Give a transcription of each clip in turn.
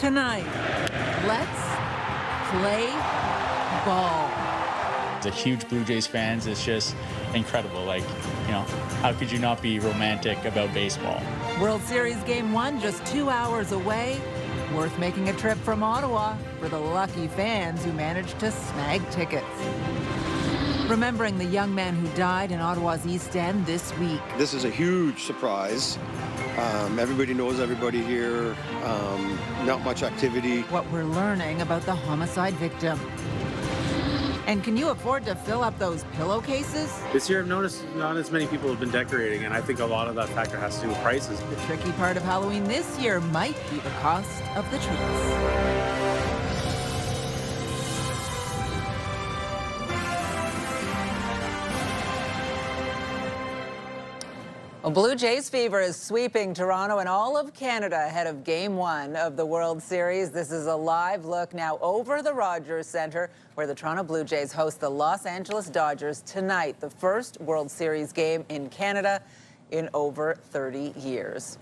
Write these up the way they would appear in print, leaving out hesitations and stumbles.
Tonight, let's play ball. The huge Blue Jays fans, it's just incredible. Like, you know, how could you not be romantic about baseball? World Series Game 1 just 2 hours away. Worth making a trip from Ottawa for the lucky fans who managed to snag tickets. Remembering the young man who died in Ottawa's East End this week. This is a huge surprise. Everybody knows everybody here. Not much activity. What we're learning about the homicide victim. And can you afford to fill up those pillowcases? This year I've noticed not as many people have been decorating, and I think a lot of that factor has to do with prices. The tricky part of Halloween this year might be the cost of the treats. Well, Blue Jays fever is sweeping Toronto and all of Canada ahead of Game 1 of the World Series. This is a live look now over the Rogers Centre, where the Toronto Blue Jays host the Los Angeles Dodgers tonight, the first World Series game in Canada in over 30 years.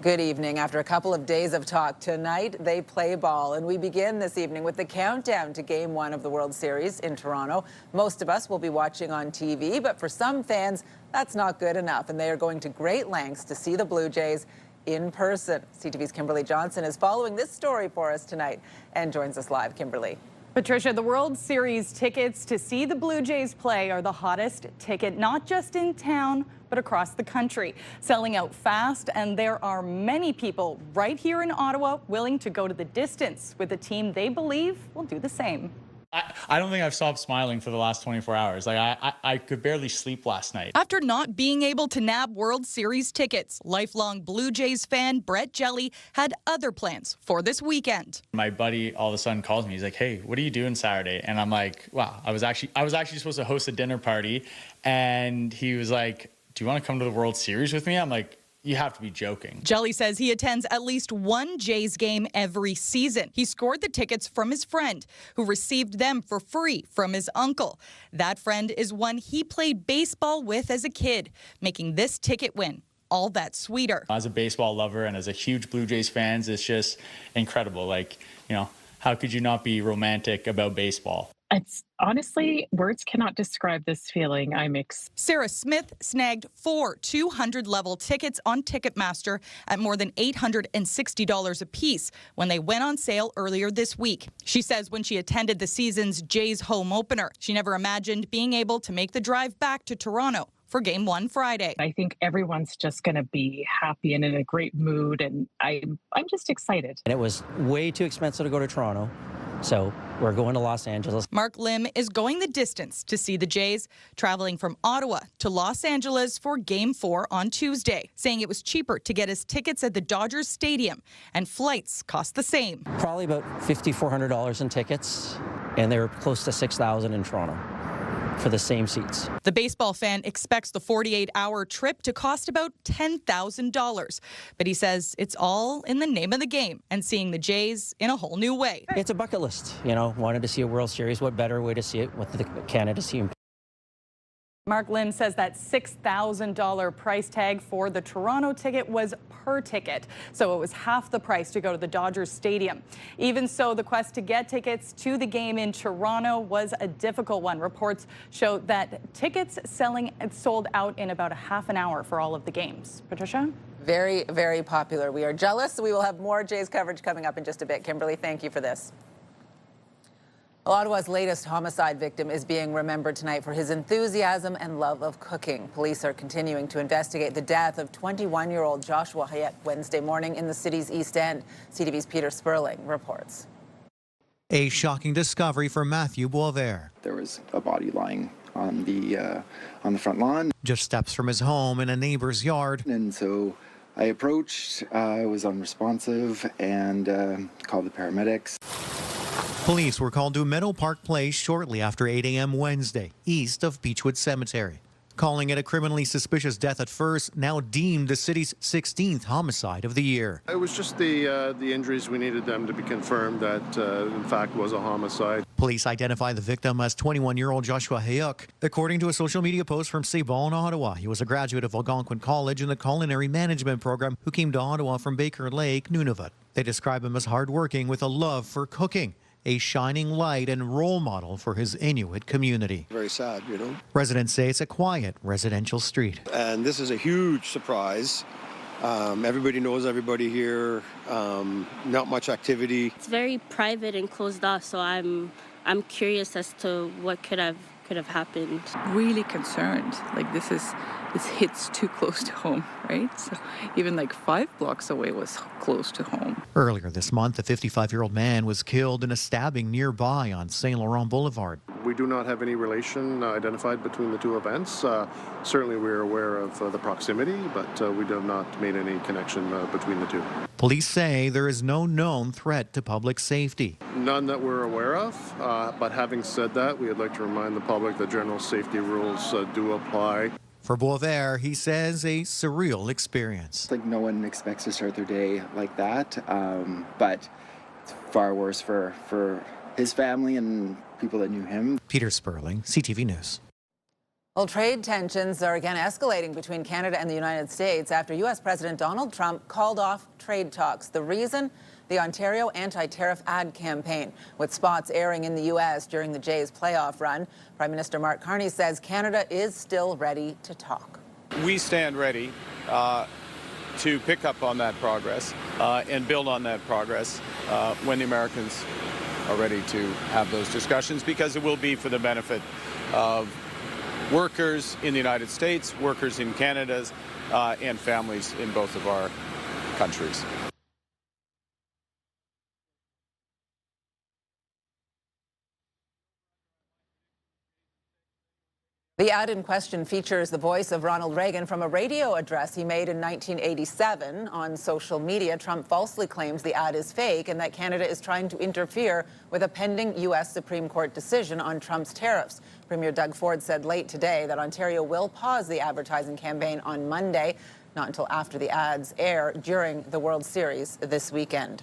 Good evening. After a couple of days of talk, tonight they play ball, and we begin this evening with the countdown to Game 1 of the World Series in Toronto. Most of us will be watching on TV, but for some fans, that's not good enough, and they are going to great lengths to see the Blue Jays in person. CTV's Kimberly Johnson is following this story for us tonight and joins us live. Kimberly. Patricia, the World Series tickets to see the Blue Jays play are the hottest ticket, not just in town, but across the country. Selling out fast, and there are many people right here in Ottawa willing to go to the distance with a team they believe will do the same. I don't think I've stopped smiling for the last 24 hours. Like, I could barely sleep last night. After not being able to nab World Series tickets, lifelong Blue Jays fan Brett Jelly had other plans for this weekend. My buddy all of a sudden calls me. He's like, "Hey, what are you doing Saturday?" And I'm like, "Wow, I was actually supposed to host a dinner party." And he was like, "Do you want to come to the World Series with me?" I'm like, "You have to be joking." Jelly says he attends at least one Jays game every season. He scored the tickets from his friend, who received them for free from his uncle. That friend is one he played baseball with as a kid, making this ticket win all that sweeter. As a baseball lover and as a huge Blue Jays fan, it's just incredible. Like, you know, how could you not be romantic about baseball? It's honestly, words cannot describe this feeling. Sarah Smith snagged 4 200-level tickets on Ticketmaster at more than $860 apiece when they went on sale earlier this week. She says when she attended the season's Jays home opener, she never imagined being able to make the drive back to Toronto for Game 1 Friday. I think everyone's just going to be happy and in a great mood, and I'm just excited. And it was way too expensive to go to Toronto. So we're going to Los Angeles. Mark Lim is going the distance to see the Jays, traveling from Ottawa to Los Angeles for Game 4 on Tuesday, saying it was cheaper to get his tickets at the Dodgers Stadium, and flights cost the same. Probably about $5,400 in tickets, and they were close to $6,000 in Toronto for the same seats. The baseball fan expects the 48-hour trip to cost about $10,000. But he says it's all in the name of the game and seeing the Jays in a whole new way. It's a bucket list, you know, wanted to see a World Series. What better way to see it with the Canada team? Mark Lim says that $6,000 price tag for the Toronto ticket was per ticket, so it was half the price to go to the Dodgers Stadium. Even so, the quest to get tickets to the game in Toronto was a difficult one. Reports show that tickets sold out in about a half an hour for all of the games. Patricia? Very, very popular. We are jealous. We will have more Jays coverage coming up in just a bit. Kimberly, thank you for this. Ottawa's latest homicide victim is being remembered tonight for his enthusiasm and love of cooking. Police are continuing to investigate the death of 21-year-old Joshua Hayek Wednesday morning in the city's East End. CTV's Peter Sperling reports. A shocking discovery for Matthew Boisvert. There was a body lying on the front lawn. Just steps from his home in a neighbor's yard. And so I approached, I was unresponsive, and called the paramedics. Police were called to Meadow Park Place shortly after 8 a.m. Wednesday, east of Beechwood Cemetery. calling it a criminally suspicious death at first, now deemed the city's 16th homicide of the year. It was just the injuries. We needed them to be confirmed that, in fact, was a homicide. Police identify the victim as 21-year-old Joshua Hayuk. According to a social media post from Cebon, Ottawa, he was a graduate of Algonquin College in the culinary management program who came to Ottawa from Baker Lake, Nunavut. They describe him as hardworking with a love for cooking, a shining light and role model for his Inuit community. Very sad, you know. Residents say it's a quiet residential street. And this is a huge surprise. Everybody knows everybody here. Not much activity. It's very private and closed off, so I'm curious as to what could have happened. Really concerned. Like this hits too close to home, right? So even like 5 blocks away was close to home. Earlier this month, a 55-year-old man was killed in a stabbing nearby on St. Laurent Boulevard. We do not have any relation identified between the two events. Certainly we're aware of the proximity, but we have not made any connection between the two. Police say there is no known threat to public safety. None that we're aware of, but having said that, we would like to remind the public that general safety rules do apply. For Boisvert, he says a surreal experience. Like no one expects to start their day like that, but it's far worse for his family and people that knew him. Peter Sperling, CTV News. Well, trade tensions are again escalating between Canada and the United States after U.S. President Donald Trump called off trade talks. The reason? The Ontario anti-tariff ad campaign, with spots airing in the U.S. during the Jays playoff run. Prime Minister Mark Carney says Canada is still ready to talk. We stand ready to pick up on that progress and build on that progress when the Americans are ready to have those discussions, because it will be for the benefit of workers in the United States, workers in Canada, and families in both of our countries. The ad in question features the voice of Ronald Reagan from a radio address he made in 1987. On social media, Trump falsely claims the ad is fake and that Canada is trying to interfere with a pending U.S. Supreme Court decision on Trump's tariffs. Premier Doug Ford said late today that Ontario will pause the advertising campaign on Monday, not until after the ads air during the World Series this weekend.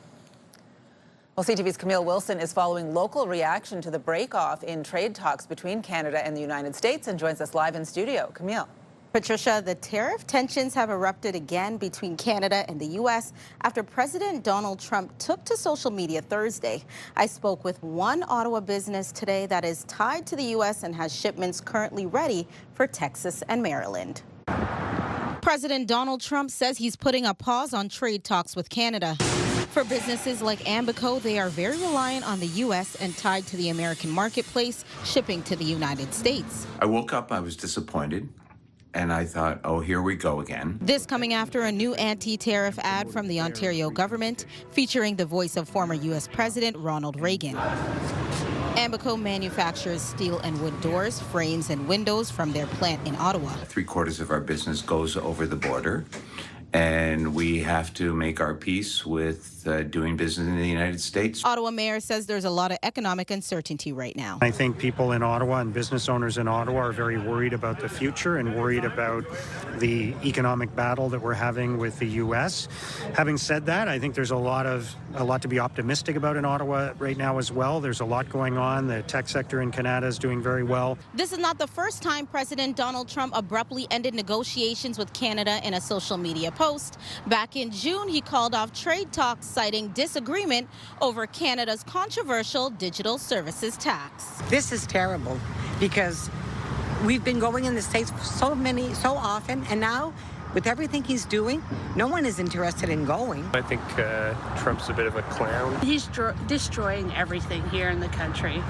Well, CTV's Camille Wilson is following local reaction to the break-off in trade talks between Canada and the United States and joins us live in studio. Camille. Patricia, the tariff tensions have erupted again between Canada and the U.S. after President Donald Trump took to social media Thursday. I spoke with one Ottawa business today that is tied to the U.S. and has shipments currently ready for Texas and Maryland. President Donald Trump says he's putting a pause on trade talks with Canada. For businesses like Ambico, they are very reliant on the U.S. and tied to the American marketplace, shipping to the United States. I woke up, I was disappointed, and I thought, oh, here we go again. This coming after a new anti-tariff ad from the Ontario government featuring the voice of former U.S. President Ronald Reagan. Ambico manufactures steel and wood doors, frames, and windows from their plant in Ottawa. 3/4 of our business goes over the border, and we have to make our peace with doing business in the United States. Ottawa mayor says there's a lot of economic uncertainty right now. I think people in Ottawa and business owners in Ottawa are very worried about the future and worried about the economic battle that we're having with the U.S. Having said that, I think there's a lot to be optimistic about in Ottawa right now as well. There's a lot going on. The tech sector in Canada is doing very well. This is not the first time President Donald Trump abruptly ended negotiations with Canada in a social media post. Back in June, he called off trade talks, citing disagreement over Canada's controversial digital services tax. This is terrible because we've been going in the States so often, and now with everything he's doing, no one is interested in going. I think Trump's a bit of a clown. He's destroying everything here in the country.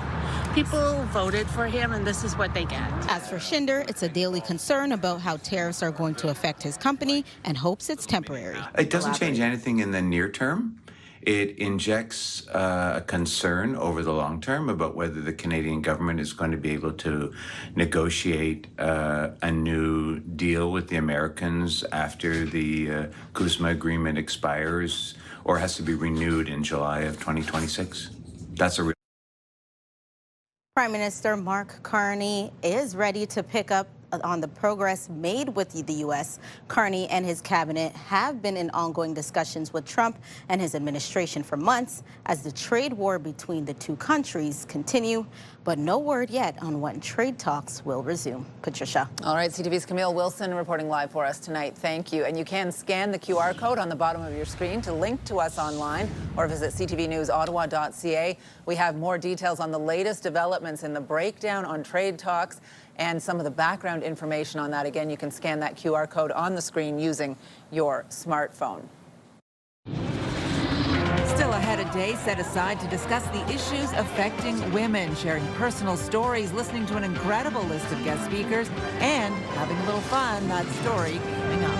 People voted for him, and this is what they get. As for Shinder, it's a daily concern about how tariffs are going to affect his company and hopes it's temporary. It doesn't change anything in the near term. It injects a concern over the long term about whether the Canadian government is going to be able to negotiate a new deal with the Americans after the CUSMA agreement expires or has to be renewed in July of 2026. That's a Prime Minister Mark Carney is ready to pick up on the progress made with the U.S. Carney and his cabinet have been in ongoing discussions with Trump and his administration for months as the trade war between the two countries continue, but no word yet on when trade talks will resume. Patricia. All right, CTV's Camille Wilson reporting live for us tonight. Thank you. And you can scan the QR code on the bottom of your screen to link to us online or visit ctvnewsottawa.ca. We have more details on the latest developments in the breakdown on trade talks and some of the background information on that. Again, you can scan that QR code on the screen using your smartphone. Still ahead, a day set aside to discuss the issues affecting women, sharing personal stories, listening to an incredible list of guest speakers, and having a little fun. That story coming up.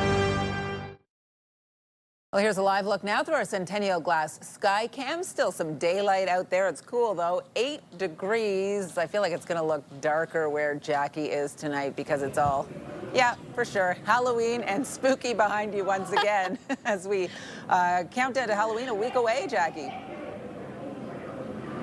Well, here's a live look now through our Centennial Glass sky cam. Still some daylight out there. It's cool, though. 8 degrees. I feel like it's going to look darker where Jackie is tonight because it's all, yeah, for sure, Halloween and spooky behind you once again as we count down to Halloween, a week away, Jackie.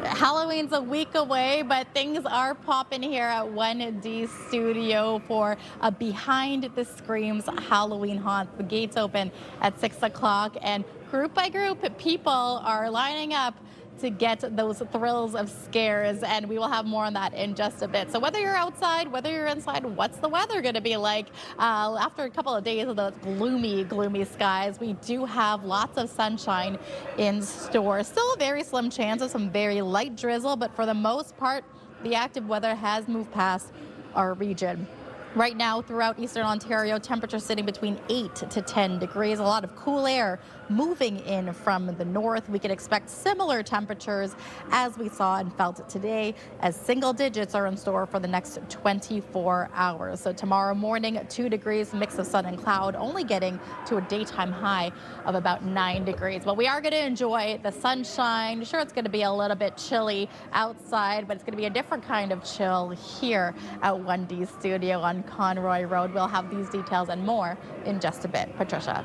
Halloween's a week away, but things are popping here at 1D Studio for a Behind the Screams Halloween haunt. The gates open at 6 o'clock, and group by group, people are lining up to get those thrills of scares, and we will have more on that in just a bit. So whether you're outside, whether you're inside, what's the weather going to be like? After a couple of days of those gloomy skies, we do have lots of sunshine in store. Still a very slim chance of some very light drizzle, but for the most part, the active weather has moved past our region. Right now, throughout eastern Ontario, temperatures sitting between 8 to 10 degrees. A lot of cool air moving in from the north. We can expect similar temperatures as we saw and felt today, as single digits are in store for the next 24 hours. So tomorrow morning, 2 degrees, mix of sun and cloud, only getting to a daytime high of about 9 degrees. But we are going to enjoy the sunshine. Sure, it's going to be a little bit chilly outside, but it's going to be a different kind of chill here at 1D Studio on Conroy Road. We'll have these details and more in just a bit. Patricia.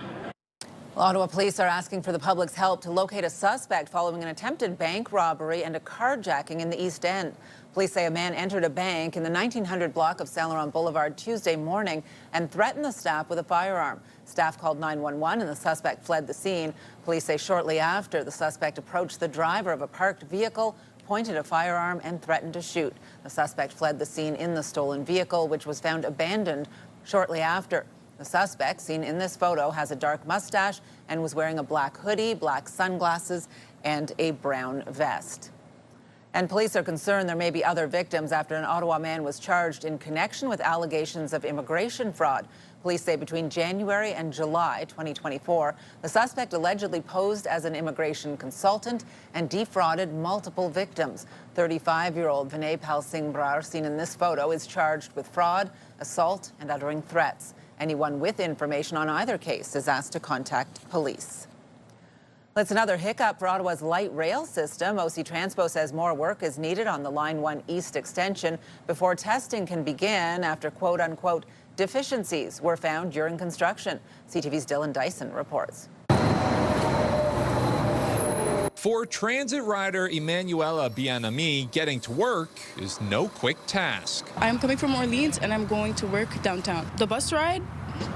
Ottawa police are asking for the public's help to locate a suspect following an attempted bank robbery and a carjacking in the East End. Police say a man entered a bank in the 1900 block of Saint Laurent Boulevard Tuesday morning and threatened the staff with a firearm. Staff called 911 and the suspect fled the scene. Police say shortly after, the suspect approached the driver of a parked vehicle, pointed a firearm and threatened to shoot. The suspect fled the scene in the stolen vehicle, which was found abandoned shortly after. The suspect, seen in this photo, has a dark mustache and was wearing a black hoodie, black sunglasses, and a brown vest. And police are concerned there may be other victims after an Ottawa man was charged in connection with allegations of immigration fraud. Police say between January and July 2024, the suspect allegedly posed as an immigration consultant and defrauded multiple victims. 35-year-old Vinay Pal Singh Brar, seen in this photo, is charged with fraud, assault, and uttering threats. Anyone with information on either case is asked to contact police. That's another hiccup for Ottawa's light rail system. OC Transpo says more work is needed on the Line 1 East extension before testing can begin after quote-unquote deficiencies were found during construction. CTV's Dylan Dyson reports. For transit rider Emanuela Bianami, getting to work is no quick task. I'm coming from Orleans and I'm going to work downtown. The bus ride,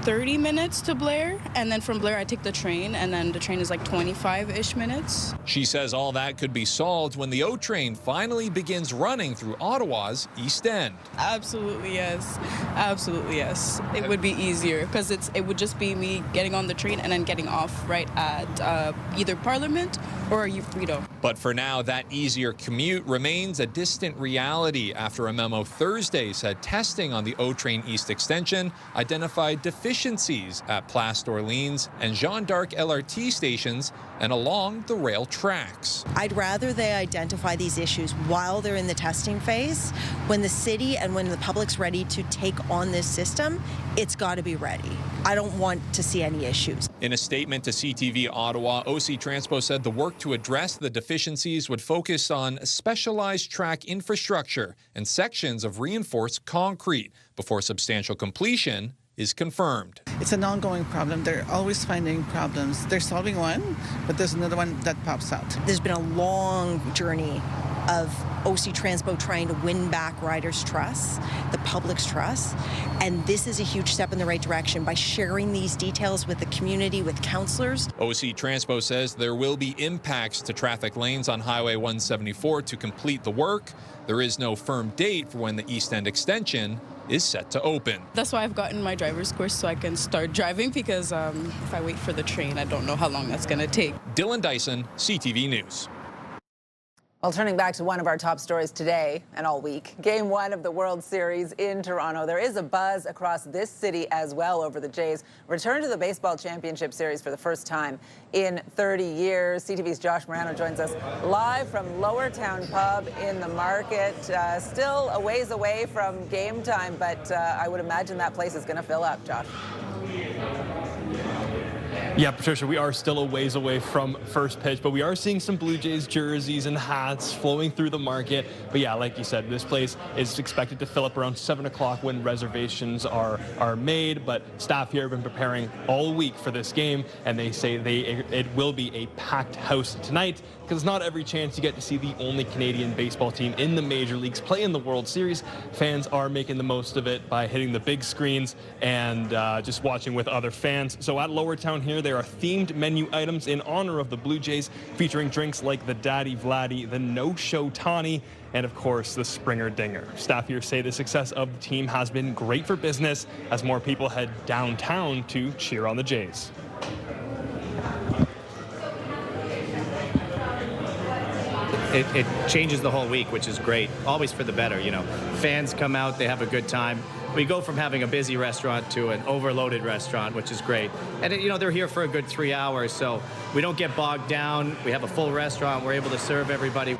30 minutes to Blair, and then from Blair I take the train, and then the train is like 25-ish minutes. She says all that could be solved when the O train finally begins running through Ottawa's East End. Absolutely yes. Absolutely yes. It would be easier because it would just be me getting on the train and then getting off right at either Parliament or Frito. But for now, that easier commute remains a distant reality after a memo Thursday said testing on the O train East extension identified deficiencies at Place d'Orleans and Jeanne d'Arc LRT stations and along the rail tracks. I'd rather they identify these issues while they're in the testing phase. When the city and when the public's ready to take on this system, it's got to be ready. I don't want to see any issues. In a statement to CTV Ottawa, OC Transpo said the work to address the deficiencies would focus on specialized track infrastructure and sections of reinforced concrete before substantial completion is confirmed. It's an ongoing problem. They're always finding problems. They're solving one, but there's another one that pops out. There's been a long journey of OC Transpo trying to win back riders' trust, the public's trust. And this is a huge step in the right direction by sharing these details with the community, with councillors. OC Transpo says there will be impacts to traffic lanes on Highway 174 to complete the work. There is no firm date for when the East End extension is set to open. That's why I've gotten my driver's course, so I can start driving, because if I wait for the train, I don't know how long that's going to take. Dylan Dyson, CTV News. Well, turning back to one of our top stories today and all week, Game 1 of the World Series in Toronto. There is a buzz across this city as well over the Jays' return to the Baseball Championship Series for the first time in 30 years. CTV's Josh Morano joins us live from Lowertown Pub in the Market. Still a ways away from game time, but I would imagine that place is going to fill up, Josh. Yeah, Patricia, we are still a ways away from first pitch, but we are seeing some Blue Jays jerseys and hats flowing through the market. But yeah, like you said, this place is expected to fill up around 7 o'clock when reservations are made. But staff here have been preparing all week for this game, and they say it will be a packed house tonight, because it's not every chance you get to see the only Canadian baseball team in the major leagues play in the World Series. Fans are making the most of it by hitting the big screens and just watching with other fans. So at Lowertown here, there are themed menu items in honor of the Blue Jays, featuring drinks like the Daddy Vladdy, the No-Show Tawny, and of course the Springer Dinger. Staff here say the success of the team has been great for business as more people head downtown to cheer on the Jays. It changes the whole week, which is great. Always for the better, you know. Fans come out, they have a good time. We go from having a busy restaurant to an overloaded restaurant, which is great. And, you know, they're here for a good 3 hours, so we don't get bogged down. We have a full restaurant. We're able to serve everybody.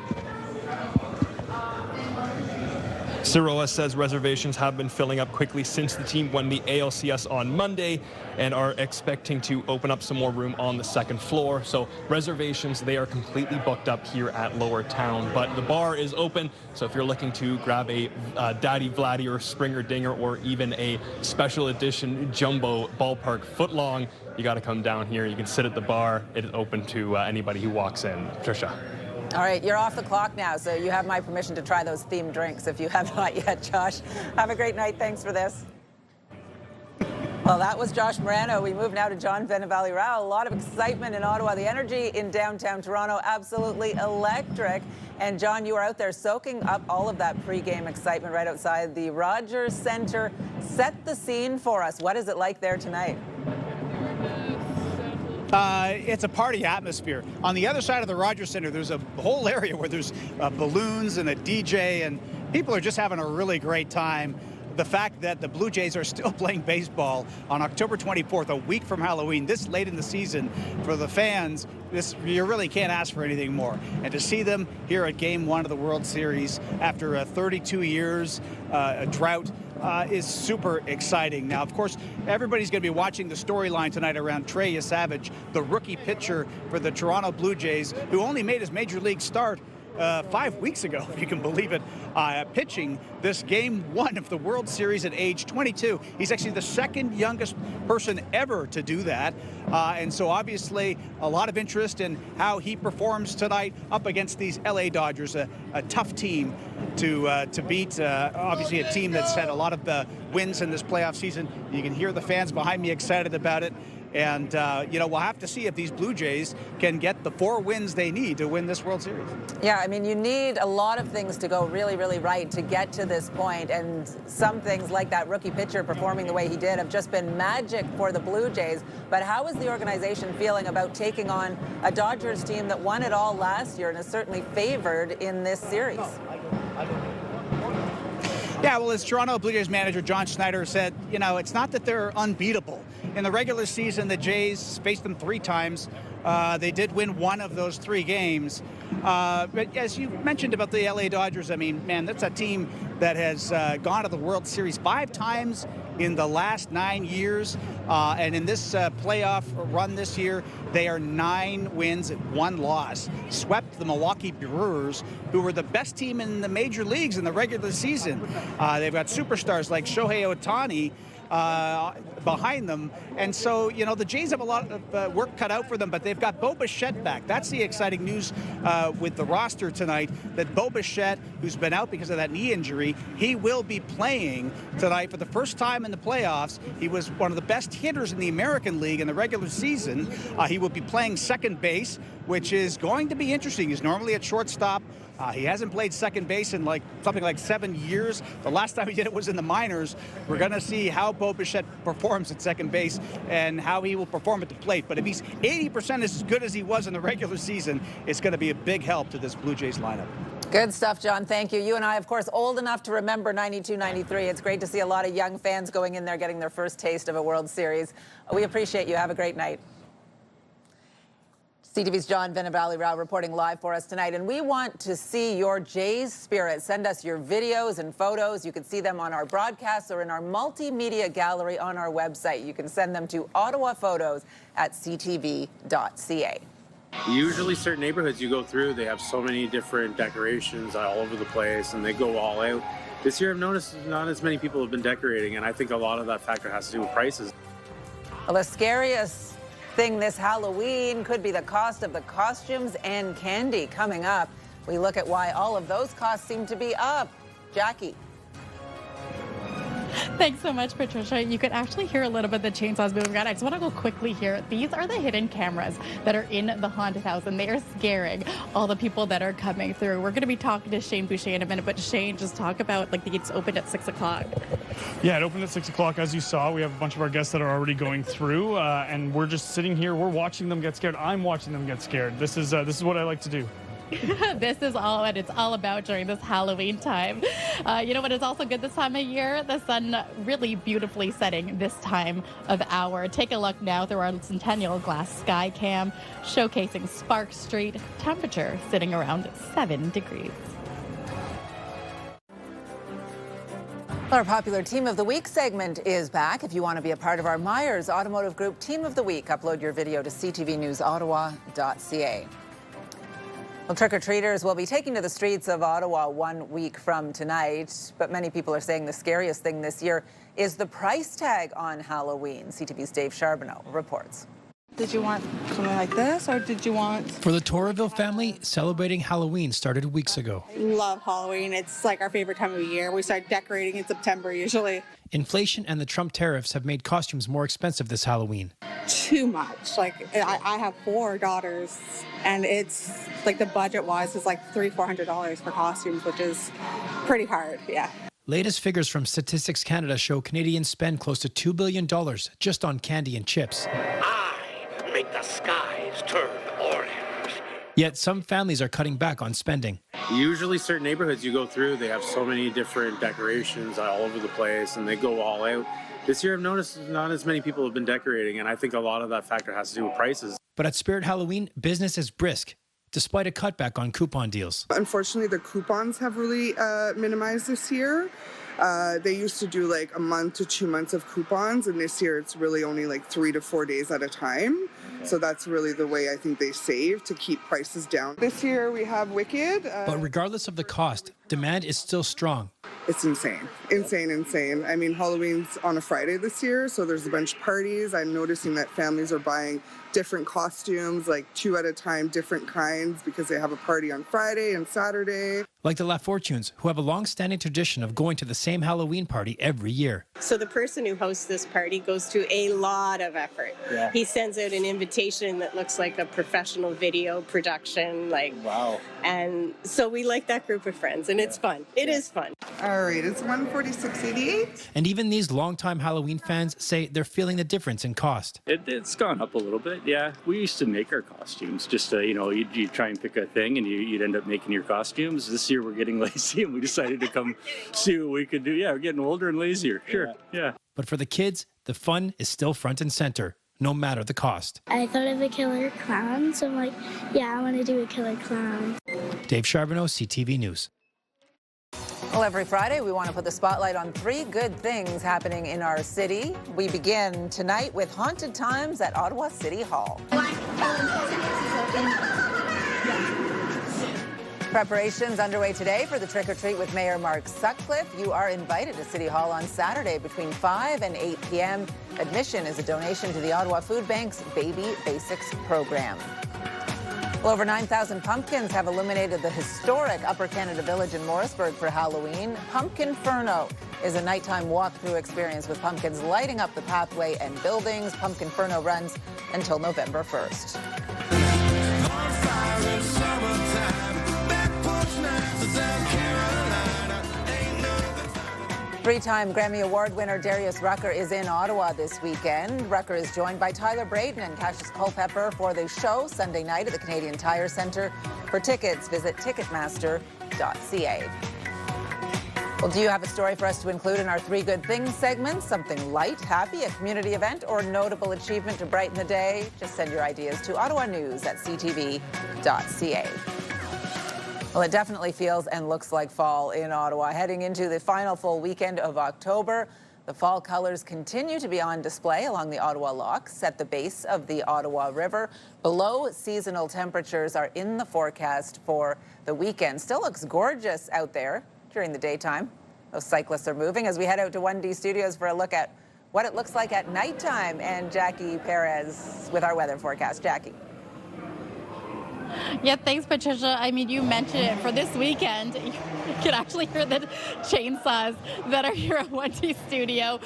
Siroa says reservations have been filling up quickly since the team won the ALCS on Monday and are expecting to open up some more room on the second floor. So reservations, they are completely booked up here at Lowertown, but the bar is open. So if you're looking to grab a Daddy Vladdy or Springer Dinger or even a special edition jumbo ballpark footlong, you got to come down here. You can sit at the bar. It is open to anybody who walks in. Patricia. All right, you're off the clock now, so you have my permission to try those themed drinks if you have not yet, Josh. Have a great night. Thanks for this. Well, that was Josh Morano. We move now to John Venevalley-Rao. A lot of excitement in Ottawa. The energy in downtown Toronto, absolutely electric. And John, you were out there soaking up all of that pregame excitement right outside the Rogers Centre. Set the scene for us. What is it like there tonight? It's a party atmosphere. On the other side of the Rogers Centre, there's a whole area where there's balloons and a DJ, and people are just having a really great time. The fact that the Blue Jays are still playing baseball on October 24th, a week from Halloween, this late in the season, for the fans, you really can't ask for anything more. And to see them here at Game 1 of the World Series after 32 years, a drought, is super exciting. Now, of course, everybody's going to be watching the storyline tonight around Trey Yesavage, the rookie pitcher for the Toronto Blue Jays, who only made his major league start 5 weeks ago, if you can believe it, pitching this Game 1 of the World Series at age 22. He's actually the second youngest person ever to do that. And so obviously a lot of interest in how he performs tonight up against these LA Dodgers, a tough team to beat. Obviously a team that's had a lot of wins in this playoff season. You can hear the fans behind me excited about it. And, you know, we'll have to see if these Blue Jays can get the 4 wins they need to win this World Series. Yeah, I mean, you need a lot of things to go really, really right to get to this point. And some things like that rookie pitcher performing the way he did have just been magic for the Blue Jays. But how is the organization feeling about taking on a Dodgers team that won it all last year and is certainly favored in this series? Yeah, well, as Toronto Blue Jays manager John Schneider said, you know, it's not that they're unbeatable. In the regular season, the Jays faced them 3 times. They did win 1 of those 3 games. But as you mentioned about the LA Dodgers, I mean, man, that's a team that has gone to the World Series 5 times in the last 9 years. And in this playoff run this year, they are 9 wins and 1 loss. Swept the Milwaukee Brewers, who were the best team in the major leagues in the regular season. They've got superstars like Shohei Ohtani, behind them. And so, you know, the Jays have a lot of work cut out for them, but they've got Bo Bichette back. That's the exciting news with the roster tonight, that Bo Bichette, who's been out because of that knee injury, he will be playing tonight for the first time in the playoffs. He was one of the best hitters in the American League in the regular season. He will be playing second base, which is going to be interesting. He's normally at shortstop. He hasn't played second base in something like 7 years. The last time he did it was in the minors. We're going to see how Bo Bichette performs at second base and how he will perform at the plate. But if he's 80% as good as he was in the regular season, it's going to be a big help to this Blue Jays lineup. Good stuff, John. Thank you. You and I, of course, old enough to remember 92, 93. It's great to see a lot of young fans going in there getting their first taste of a World Series. We appreciate you. Have a great night. CTV's John Vinavalley-Rao reporting live for us tonight, and we want to see your Jays spirit. Send us your videos and photos. You can see them on our broadcasts or in our multimedia gallery on our website. You can send them to ottawaphotos@ctv.ca. Usually certain neighborhoods you go through, they have so many different decorations all over the place, and they go all out. This year I've noticed not as many people have been decorating, and I think a lot of that factor has to do with prices. Well, the scariest thing this Halloween could be the cost of the costumes and candy. Coming up, we look at why all of those costs seem to be up. Jackie. Thanks so much, Patricia. You can actually hear a little bit of the chainsaws moving around. I just want to go quickly here. These are the hidden cameras that are in the haunted house, and they are scaring all the people that are coming through. We're going to be talking to Shane Boucher in a minute, but Shane, just talk about, the gates opened at 6 o'clock. Yeah, it opened at 6 o'clock, as you saw. We have a bunch of our guests that are already going through, and we're just sitting here. We're watching them get scared. I'm watching them get scared. This is what I like to do. This is all what it's all about during this Halloween time. You know what is also good this time of year? The sun really beautifully setting this time of hour. Take a look now through our Centennial Glass Sky Cam, showcasing Spark Street. Temperature sitting around 7 degrees. Our popular Team of the Week segment is back. If you want to be a part of our Myers Automotive Group Team of the Week, upload your video to ctvnewsottawa.ca. Well, trick-or-treaters will be taking to the streets of Ottawa 1 week from tonight, but many people are saying the scariest thing this year is the price tag on Halloween. CTV's Dave Charbonneau reports. Did you want something like this, or did you want... For the Torreville family, celebrating Halloween started weeks ago. Love Halloween. It's like our favorite time of year. We start decorating in September usually. Inflation and the Trump tariffs have made costumes more expensive this Halloween. Too much. I have 4 daughters, and it's the budget-wise is $300-400 for costumes, which is pretty hard. Yeah. Latest figures from Statistics Canada show Canadians spend close to $2 billion just on candy and chips. Make the skies turn orange. Yet some families are cutting back on spending. Usually certain neighborhoods you go through, they have so many different decorations all over the place, and they go all out. This year I've noticed not as many people have been decorating, and I think a lot of that factor has to do with prices. But at Spirit Halloween, business is brisk, despite a cutback on coupon deals. Unfortunately, the coupons have really minimized this year. They used to do a month to 2 months of coupons, and this year it's really only 3 to 4 days at a time. So that's really the way I think they save to keep prices down. This year we have Wicked. But regardless of the cost, demand is still strong. It's insane. Insane. I mean, Halloween's on a Friday this year, so there's a bunch of parties. I'm noticing that families are buying different costumes, 2 at a time, different kinds, because they have a party on Friday and Saturday. Like the La Fortunes, who have a long-standing tradition of going to the same Halloween party every year. So the person who hosts this party goes to a lot of effort. Yeah. He sends out an invitation that looks like a professional video production. Wow. And so we like that group of friends, and it's fun. It is fun. All right, it's $146.88. And even these longtime Halloween fans say they're feeling the difference in cost. It's gone up a little bit, yeah. We used to make our costumes. Just, you'd try and pick a thing, and you'd end up making your costumes. This year we're getting lazy, and we decided to come see what we could do. Yeah, we're getting older and lazier. Sure, yeah. But for the kids, the fun is still front and center, no matter the cost. I thought of a killer clown, so I'm like, yeah, I want to do a killer clown. Dave Charbonneau, CTV News. Well, every Friday, we want to put the spotlight on 3 good things happening in our city. We begin tonight with Haunted Times at Ottawa City Hall. Preparations underway today for the trick-or-treat with Mayor Mark Sutcliffe. You are invited to City Hall on Saturday between 5 and 8 p.m. Admission is a donation to the Ottawa Food Bank's Baby Basics program. Well, over 9,000 pumpkins have illuminated the historic Upper Canada Village in Morrisburg for Halloween. Pumpkinferno is a nighttime walk-through experience with pumpkins lighting up the pathway and buildings. Pumpkinferno runs until November 1st. Three-time Grammy Award winner Darius Rucker is in Ottawa this weekend. Rucker is joined by Tyler Braden and Cassius Culpepper for the show Sunday night at the Canadian Tire Centre. For tickets, visit ticketmaster.ca. Well, do you have a story for us to include in our Three Good Things segment? Something light, happy, a community event, or notable achievement to brighten the day? Just send your ideas to ottawanews@ctv.ca. Well, it definitely feels and looks like fall in Ottawa. Heading into the final full weekend of October, the fall colors continue to be on display along the Ottawa Locks at the base of the Ottawa River. Below seasonal temperatures are in the forecast for the weekend. Still looks gorgeous out there during the daytime. Those cyclists are moving as we head out to 1D Studios for a look at what it looks like at nighttime. And Jackie Perez with our weather forecast. Jackie. Yeah, thanks, Patricia. I mean, you mentioned it for this weekend. You can actually hear the chainsaws that are here at 1D Studio.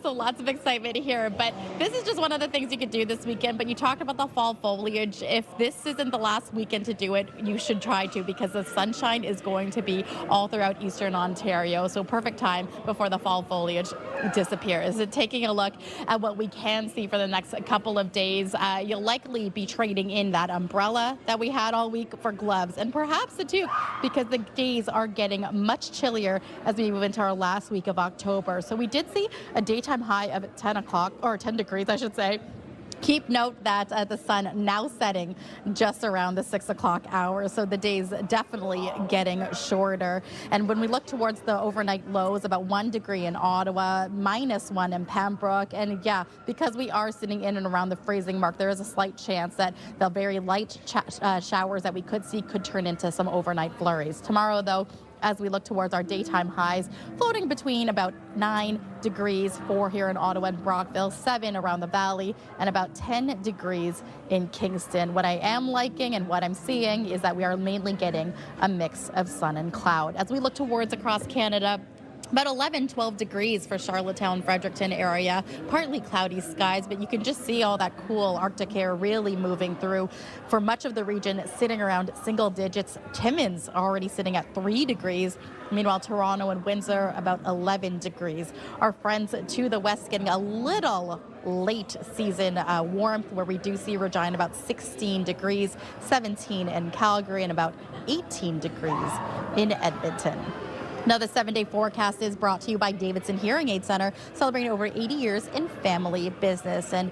So lots of excitement here. But this is just one of the things you could do this weekend. But you talked about the fall foliage. If this isn't the last weekend to do it, you should try to, because the sunshine is going to be all throughout Eastern Ontario. So perfect time before the fall foliage disappears. Taking a look at what we can see for the next couple of days, you'll likely be trading in that umbrella that we had all week for gloves and perhaps a toque, because the days are getting much chillier as we move into our last week of October. So we did see a daytime high of 10 o'clock, or 10 degrees, I should say. Keep note that the sun now setting just around the 6 o'clock hour, so the day's definitely getting shorter. And when we look towards the overnight lows, about 1 degree in Ottawa, -1 in Pembroke. And yeah, because we are sitting in and around the freezing mark, there is a slight chance that the very light showers that we could see could turn into some overnight flurries. Tomorrow, though, as we look towards our daytime highs, floating between about 9 degrees, 4 here in Ottawa and Brockville, 7 around the valley, and about 10 degrees in Kingston. What I am liking and what I'm seeing is that we are mainly getting a mix of sun and cloud. As we look towards across Canada, about 11, 12 degrees for Charlottetown, Fredericton area. Partly cloudy skies, but you can just see all that cool Arctic air really moving through. For much of the region, sitting around single digits. Timmins already sitting at 3 degrees. Meanwhile, Toronto and Windsor about 11 degrees. Our friends to the west getting a little late season warmth, where we do see Regina about 16 degrees, 17 in Calgary, and about 18 degrees in Edmonton. Now, the 7-day forecast is brought to you by Davidson Hearing Aid Center, celebrating over 80 years in family business. And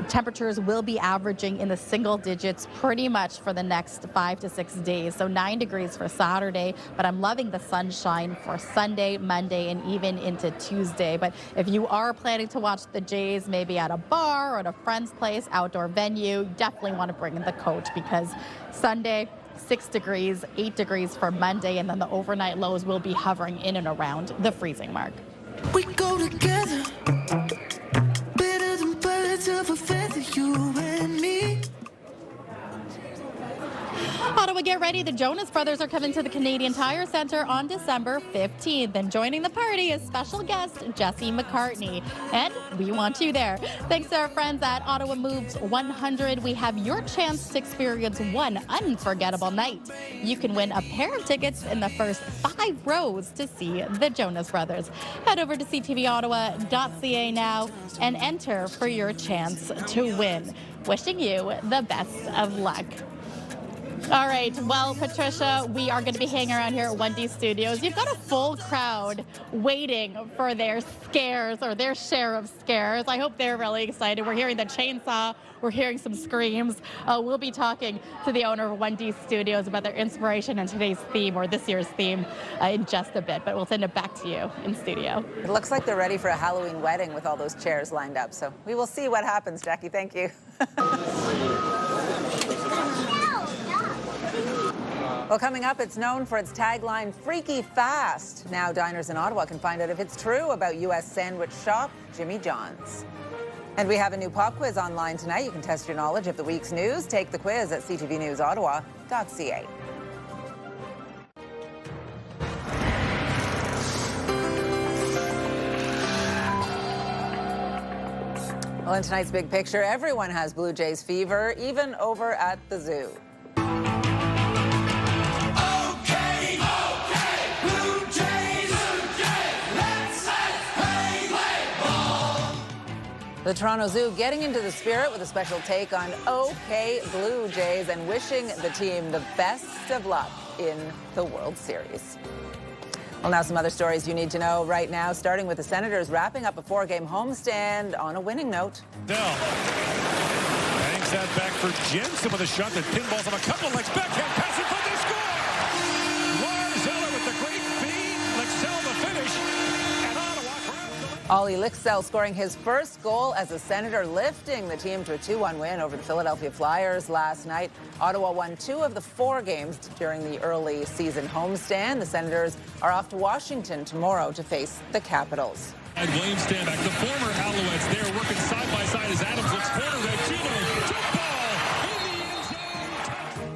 temperatures will be averaging in the single digits pretty much for the next 5 to 6 days. So 9 degrees for Saturday, but I'm loving the sunshine for Sunday, Monday, and even into Tuesday. But if you are planning to watch the Jays, maybe at a bar or at a friend's place, outdoor venue, you definitely want to bring in the coat, because Sunday, 6 degrees, 8 degrees for Monday, and then the overnight lows will be hovering in and around the freezing mark. We go together, better than birds of a feather, you and me. Ottawa, get ready. The Jonas Brothers are coming to the Canadian Tire Centre on December 15th. And joining the party is special guest Jesse McCartney. And we want you there. Thanks to our friends at Ottawa Moves 100, we have your chance to experience one unforgettable night. You can win a pair of tickets in the first 5 rows to see the Jonas Brothers. Head over to ctvottawa.ca now and enter for your chance to win. Wishing you the best of luck. All right, well, Patricia, we are going to be hanging around here at 1D Studios. You've got a full crowd waiting for their scares, or their share of scares. I hope they're really excited. We're hearing the chainsaw. We're hearing some screams. We'll be talking to the owner of 1D Studios about their inspiration and today's theme, or this year's theme, in just a bit. But we'll send it back to you in studio. It looks like they're ready for a Halloween wedding with all those chairs lined up. So we will see what happens, Jackie. Thank you. Well, coming up, it's known for its tagline, Freaky Fast. Now diners in Ottawa can find out if it's true about U.S. sandwich shop Jimmy John's. And we have a new pop quiz online tonight. You can test your knowledge of the week's news. Take the quiz at ctvnewsottawa.ca. Well, in tonight's big picture, everyone has Blue Jays fever, even over at the zoo. The Toronto Zoo getting into the spirit with a special take on OK Blue Jays and wishing the team the best of luck in the World Series. Well, now some other stories you need to know right now, starting with the Senators wrapping up a 4-game homestand on a winning note. Bangs that back for Jensen with a shot that pinballs him a couple of legs. Backhand pass in front, they score! Larzella with the great feed. Lexell the finish. And Ottawa. Ollie Lixell scoring his first goal as a Senator, lifting the team to a 2-1 win over the Philadelphia Flyers last night. Ottawa won 2 of the 4 games during the early season homestand. The Senators are off to Washington tomorrow to face the Capitals. And Blaine Stanback, the former Alouettes, there working side by side as Adams looks corner right to them.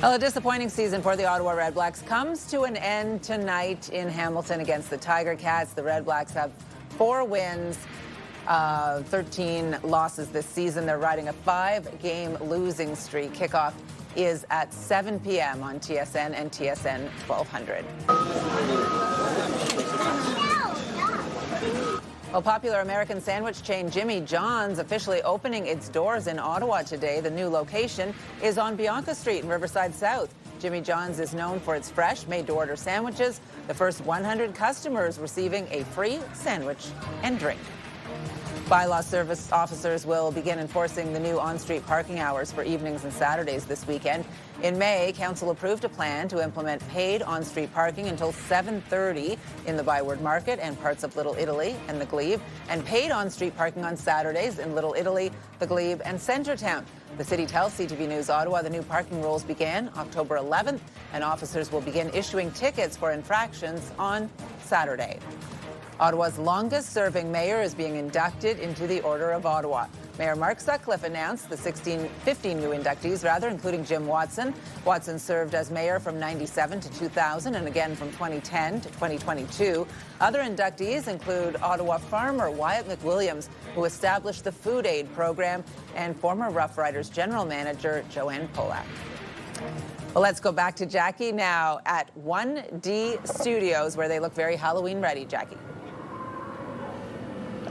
Well, a disappointing season for the Ottawa Redblacks comes to an end tonight in Hamilton against the Tiger Cats. The Redblacks have 4 wins, 13 losses this season. They're riding a 5-game losing streak. Kickoff is at 7 p.m. on TSN and TSN 1200. Well, popular American sandwich chain Jimmy John's officially opening its doors in Ottawa today. The new location is on Bianca Street in Riverside South. Jimmy John's is known for its fresh, made-to-order sandwiches. The first 100 customers receiving a free sandwich and drink. Bylaw service officers will begin enforcing the new on-street parking hours for evenings and Saturdays this weekend. In May, Council approved a plan to implement paid on-street parking until 7:30 in the Byward Market and parts of Little Italy and the Glebe, and paid on-street parking on Saturdays in Little Italy, the Glebe, and Centretown. The city tells CTV News Ottawa the new parking rules began October 11th, and officers will begin issuing tickets for infractions on Saturday. Ottawa's longest-serving mayor is being inducted into the Order of Ottawa. Mayor Mark Sutcliffe announced the 15 new inductees, including Jim Watson. Watson served as mayor from 97 to 2000 and again from 2010 to 2022. Other inductees include Ottawa farmer Wyatt McWilliams, who established the Food Aid program, and former Rough Riders general manager Joanne Polak. Well, let's go back to Jackie now at 1D Studios, where they look very Halloween ready. Jackie.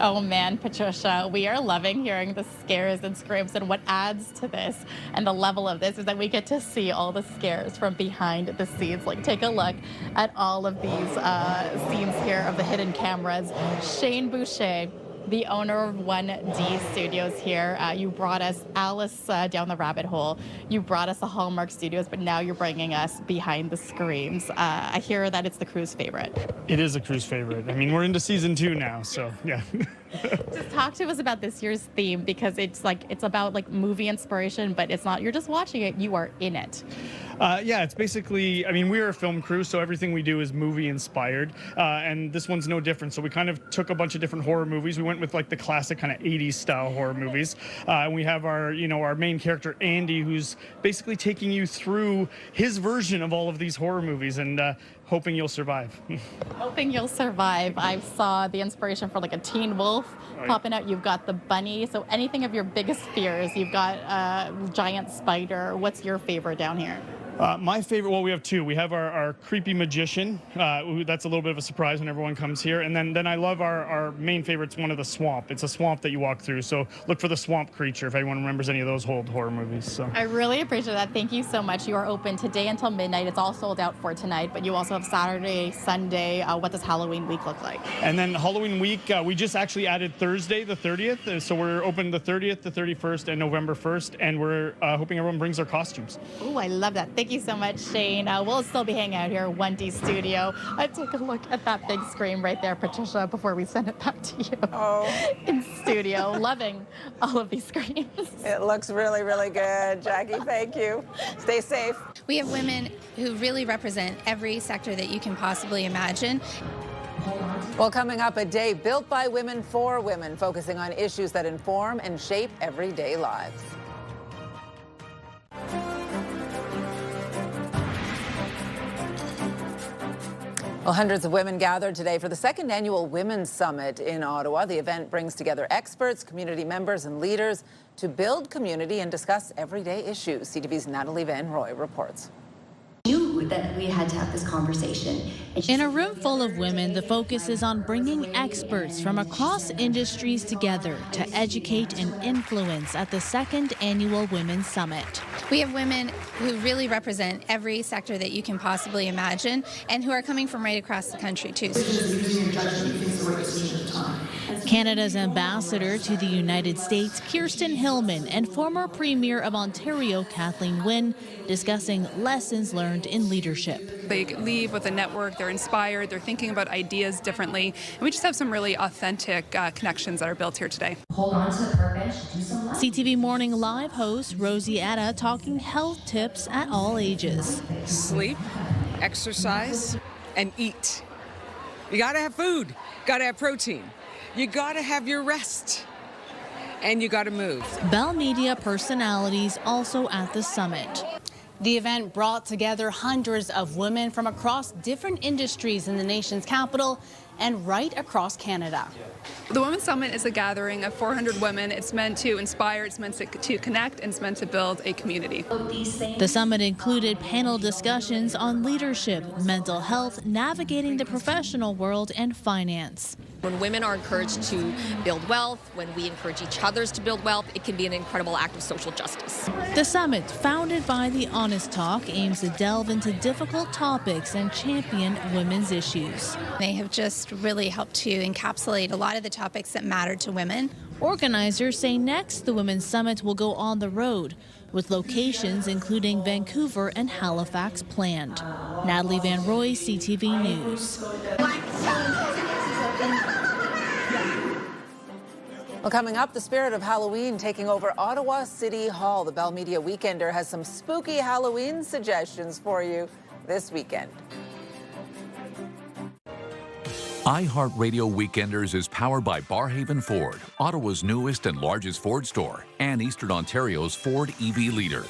Oh man, Patricia, we are loving hearing the scares and screams, and what adds to this and the level of this is that we get to see all the scares from behind the scenes. Like, take a look at all of these scenes here of the hidden cameras. Shane Boucher, the owner of 1D Studios here. You brought us Alice down the rabbit hole. You brought us the Hallmark Studios, but now you're bringing us behind the screens. I hear that it's the crew's favorite. It is a crew's favorite. I mean, we're into season 2 now, so yeah. Just talk to us about this year's theme, because it's about like movie inspiration, but it's not, you're just watching it, you are in it. Yeah, it's basically, I mean, we're a film crew, so everything we do is movie inspired, and this one's no different. So we kind of took a bunch of different horror movies. We went with like the classic kind of 80s style horror movies. And we have our main character, Andy, who's basically taking you through his version of all of these horror movies, and hoping you'll survive. Hoping you'll survive. I saw the inspiration for like a Teen Wolf popping out. You've got the bunny. So anything of your biggest fears. You've got a giant spider. What's your favorite down here? My favorite, well, we have 2. We have our creepy magician. That's a little bit of a surprise when everyone comes here. And then I love our main favorite's one of the swamp. It's a swamp that you walk through. So look for the swamp creature if anyone remembers any of those old horror movies. So I really appreciate that. Thank you so much. You are open today until midnight. It's all sold out for tonight, but you also have Saturday, Sunday. What does Halloween week look like? And then Halloween week, we just actually added Thursday, the 30th. So we're open the 30th, the 31st, and November 1st. And we're hoping everyone brings their costumes. Oh, I love that. Thank Thank you so much, Shane. We'll still be hanging out here at 1D Studio. Take a look at that big screen right there, Patricia, before we send it back to you. Oh. In studio, loving all of these screens. It looks really, really good. Jackie, thank you. Stay safe. We have women who really represent every sector that you can possibly imagine. Well, coming up, a day built by women for women, focusing on issues that inform and shape everyday lives. Well, hundreds of women gathered today for the second annual Women's Summit in Ottawa. The event brings together experts, community members, and leaders to build community and discuss everyday issues. CTV's Natalie Van Roy reports. Knew that we had to have this conversation. In a room full of women, the focus is on bringing experts from across industries together to educate and influence at the second annual Women's Summit. We have women who really represent every sector that you can possibly imagine and who are coming from right across the country, too. Canada's ambassador to the United States, Kirsten Hillman, and former Premier of Ontario, Kathleen Wynne, discussing lessons learned in leadership. They leave with a network, they're inspired, they're thinking about ideas differently, and we just have some really authentic connections that are built here today. Hold on to the purpose, do some life. CTV Morning Live host Rosie Etta talking health tips at all ages. Sleep, exercise, and eat. You gotta have food, gotta have protein. You gotta have your rest, and you gotta move. Bell Media personalities also at the summit. The event brought together hundreds of women from across different industries in the nation's capital and right across Canada. The Women's Summit is a gathering of 400 women. It's meant to inspire, it's meant to connect, and it's meant to build a community. The summit included panel discussions on leadership, mental health, navigating the professional world, and finance. When women are encouraged to build wealth, when we encourage each other to build wealth, it can be an incredible act of social justice. The summit, founded by The Honest Talk, aims to delve into difficult topics and champion women's issues. They have just really helped to encapsulate a lot of the topics that matter to women. Organizers say next the Women's Summit will go on the road, with locations including Vancouver and Halifax planned. Natalie Van Roy, CTV News. Well, coming up, the spirit of Halloween taking over Ottawa City Hall. The Bell Media Weekender has some spooky Halloween suggestions for you this weekend. iHeartRadio Weekenders is powered by Barhaven Ford, Ottawa's newest and largest Ford store, and Eastern Ontario's Ford EV leader.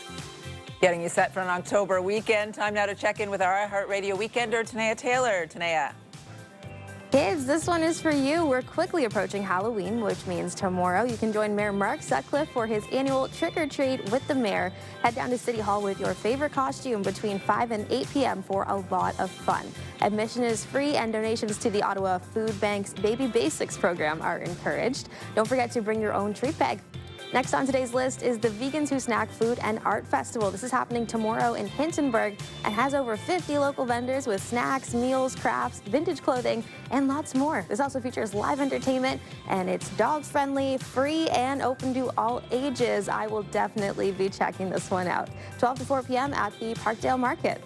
Getting you set for an October weekend. Time now to check in with our iHeartRadio Weekender, Tanea Taylor. Tanea. Kids, this one is for you. We're quickly approaching Halloween, which means tomorrow you can join Mayor Mark Sutcliffe for his annual Trick-or-Treat with the Mayor. Head down to City Hall with your favorite costume between 5 and 8 p.m. for a lot of fun. Admission is free and donations to the Ottawa Food Bank's Baby Basics program are encouraged. Don't forget to bring your own treat bag. Next on today's list is the Vegans Who Snack Food and Art Festival. This is happening tomorrow in Hintonburg and has over 50 local vendors with snacks, meals, crafts, vintage clothing, and lots more. This also features live entertainment, and it's dog-friendly, free, and open to all ages. I will definitely be checking this one out. 12 to 4 p.m. at the Parkdale Market.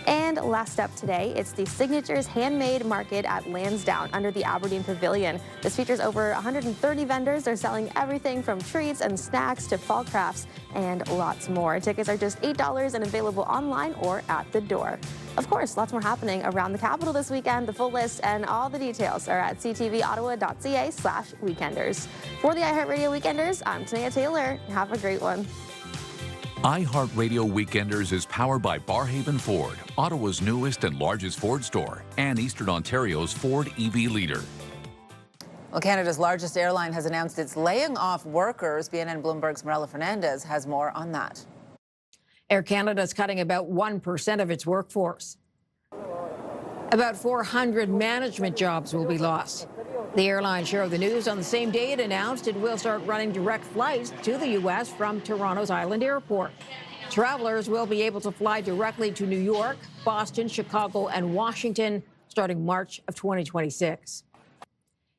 And last up today, it's the Signatures Handmade Market at Lansdowne under the Aberdeen Pavilion. This features over 130 vendors. They're selling everything from treats and snacks to fall crafts and lots more. Tickets are just $8 and available online or at the door. Of course, lots more happening around the capital this weekend. The full list and all the details are at ctvottawa.ca/weekenders. For the iHeartRadio Weekenders, I'm Tanea Taylor. Have a great one. iHeartRadio Weekenders is powered by Barhaven Ford, Ottawa's newest and largest Ford store, and Eastern Ontario's Ford EV leader. Well, Canada's largest airline has announced it's laying off workers. BNN Bloomberg's Marella Fernandez has more on that. Air Canada is cutting about 1% of its workforce. About 400 management jobs will be lost. The airline shared the news on the same day it announced it will start running direct flights to the U.S. from Toronto's Island Airport. Travelers will be able to fly directly to New York, Boston, Chicago, and Washington starting March of 2026.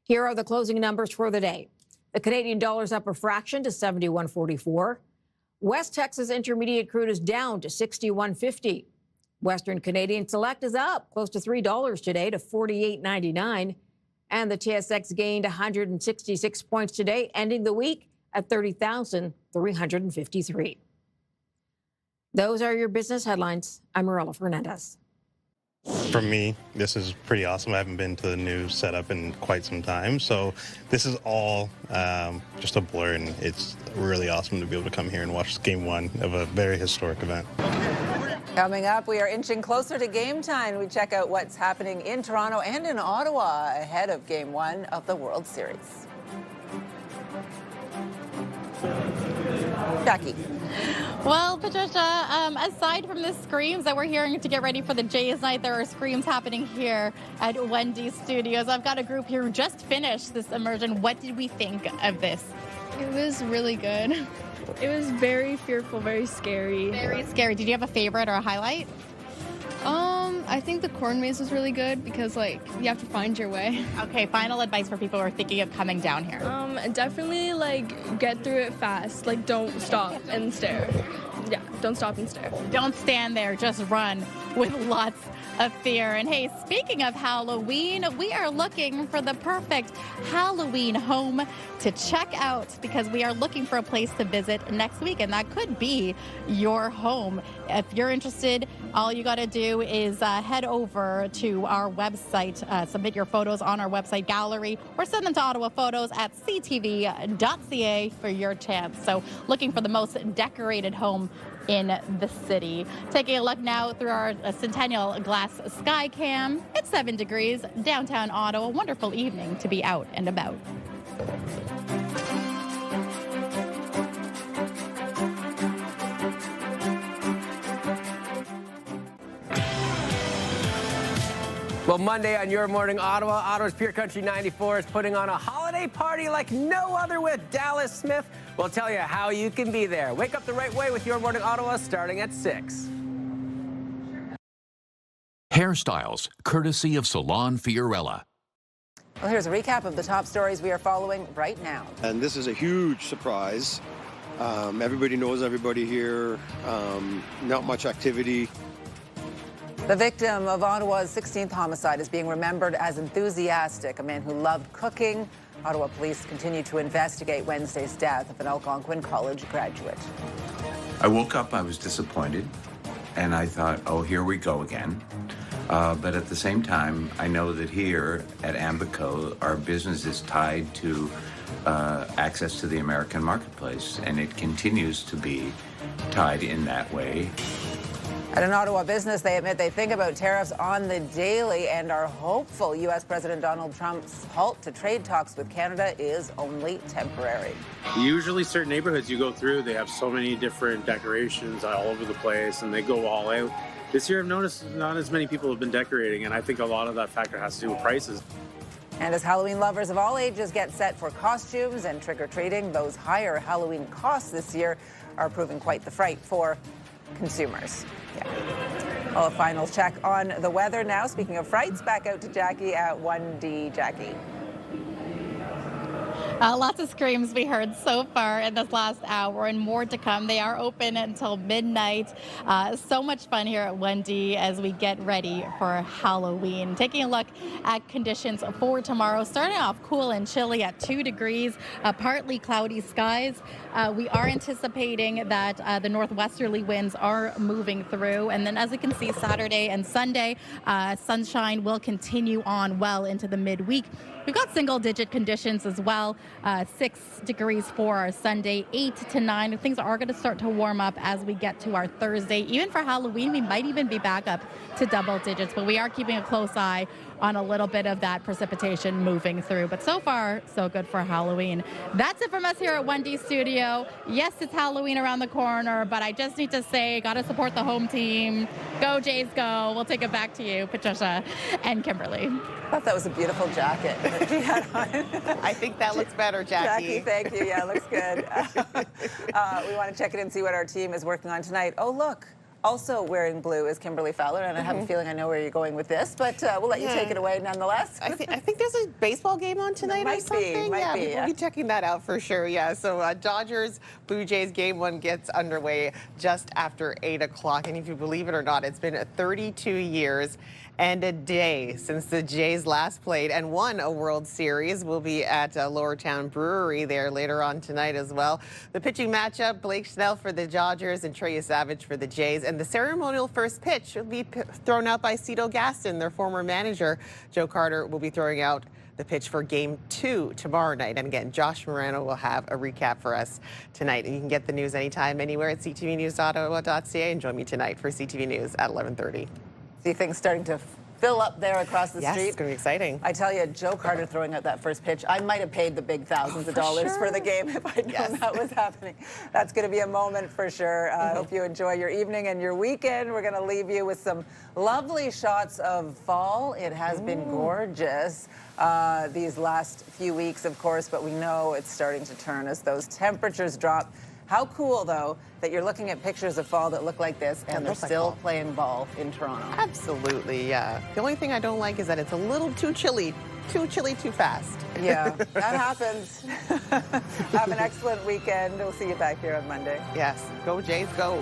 Here are the closing numbers for the day. The Canadian dollar's up a fraction to 71.44. West Texas Intermediate crude is down to $61.50. Western Canadian Select is up close to $3 today to $48.99. And the TSX gained 166 points today, ending the week at 30,353. Those are your business headlines. I'm Marilla Fernandez. For me, this is pretty awesome. I haven't been to the new setup in quite some time, so this is all just a blur, and it's really awesome to be able to come here and watch Game 1 of a very historic event. Coming up, we are inching closer to game time. We check out what's happening in Toronto and in Ottawa ahead of Game 1 of the World Series. Jackie. Well, Patricia, aside from the screams that we're hearing to get ready for the Jays night, there are screams happening here at Wendy Studios. I've got a group here who just finished this immersion. What did we think of this? It was really good. It was very fearful, very scary. Very scary. Did you have a favorite or a highlight? I think the corn maze was really good because, like, you have to find your way. Okay, final advice for people who are thinking of coming down here. Definitely, like, get through it fast. Like, don't stop and stare. Yeah, don't stop and stare. Don't stand there, just run with lots of fear. And hey, speaking of Halloween, we are looking for the perfect Halloween home to check out because we are looking for a place to visit next week, and that could be your home. If you're interested, all you got to do is head over to our website, submit your photos on our website gallery, or send them to Ottawa Photos at ctv.ca for your chance. So looking for the most decorated home in the city. Taking a look now through our Centennial Glass Sky Cam. It's 7 degrees downtown Ottawa. Wonderful evening to be out and about. Well, Monday on Your Morning Ottawa, Ottawa's Pure Country 94 is putting on a holiday party like no other with Dallas Smith. We'll tell you how you can be there. Wake up the right way with Your Morning Ottawa starting at 6. Hairstyles, courtesy of Salon Fiorella. Well, here's a recap of the top stories we are following right now. And this is a huge surprise. Everybody knows everybody here. Not much activity. The victim of Ottawa's 16th homicide is being remembered as enthusiastic, a man who loved cooking. Ottawa police continue to investigate Wednesday's death of an Algonquin College graduate. I woke up, I was disappointed, and I thought, oh, here we go again. But at the same time, I know that here at Ambico, our business is tied to access to the American marketplace, and it continues to be tied in that way. At an Ottawa business, they admit they think about tariffs on the daily and are hopeful U.S. President Donald Trump's halt to trade talks with Canada is only temporary. Usually certain neighborhoods you go through, they have so many different decorations all over the place and they go all out. This year I've noticed not as many people have been decorating, and I think a lot of that factor has to do with prices. And as Halloween lovers of all ages get set for costumes and trick-or-treating, those higher Halloween costs this year are proving quite the fright for consumers. Yeah. Well, a final check on the weather now. Speaking of frights, back out to Jackie at 1D. Jackie. Lots of screams we heard so far in this last hour, and more to come. They are open until midnight. So much fun here at 1D as we get ready for Halloween. Taking a look at conditions for tomorrow, starting off cool and chilly at 2 degrees, partly cloudy skies. We are anticipating that the northwesterly winds are moving through, and then as we can see, Saturday and Sunday, sunshine will continue on well into the midweek. We've got single-digit conditions as well. 6 degrees for our Sunday, 8 to 9. Things are going to start to warm up as we get to our Thursday. Even for Halloween, we might even be back up to double digits, but we are keeping a close eye on a little bit of that precipitation moving through. But so far, so good for Halloween. That's it from us here at 1D Studio. Yes, it's Halloween around the corner, but I just need to say, got to support the home team. Go Jays, go. We'll take it back to you, Patricia and Kimberly. I thought that was a beautiful jacket that she had on. I think that looks better, Jackie. Jackie, thank you. Yeah, it looks good. We want to check in and see what our team is working on tonight. Oh, look. Also wearing blue is Kimberly Fowler, and I have a feeling I know where you're going with this, but we'll let you take it away nonetheless. I think there's a baseball game on tonight or something. Might be. We'll be checking that out for sure. Yeah, so Dodgers Blue Jays game 1 gets underway just after 8 o'clock, and if you believe it or not, it's been 32 years and a day since the Jays last played and won a World Series. We'll be at Lowertown Brewery there later on tonight as well. The pitching matchup, Blake Snell for the Dodgers and Trey Savage for the Jays. And the ceremonial first pitch will be thrown out by Cito Gaston, their former manager. Joe Carter will be throwing out the pitch for Game 2 tomorrow night. And again, Josh Morano will have a recap for us tonight. And you can get the news anytime, anywhere at ctvnews.ottawa.ca. And join me tonight for CTV News at 11:30. See things starting to fill up there across the street. It's going to be exciting. I tell you, Joe Carter throwing out that first pitch, I might have paid the big thousands of dollars for the game if I'd known that was happening. That's going to be a moment for sure. I hope you enjoy your evening and your weekend. We're going to leave you with some lovely shots of fall. It has been gorgeous these last few weeks, of course, but we know it's starting to turn as those temperatures drop. How cool, though, that you're looking at pictures of fall that look like this and they're still playing ball in Toronto. Absolutely, yeah. The only thing I don't like is that it's a little too chilly too fast. Yeah, that happens. Have an excellent weekend. We'll see you back here on Monday. Yes, go Jays, go.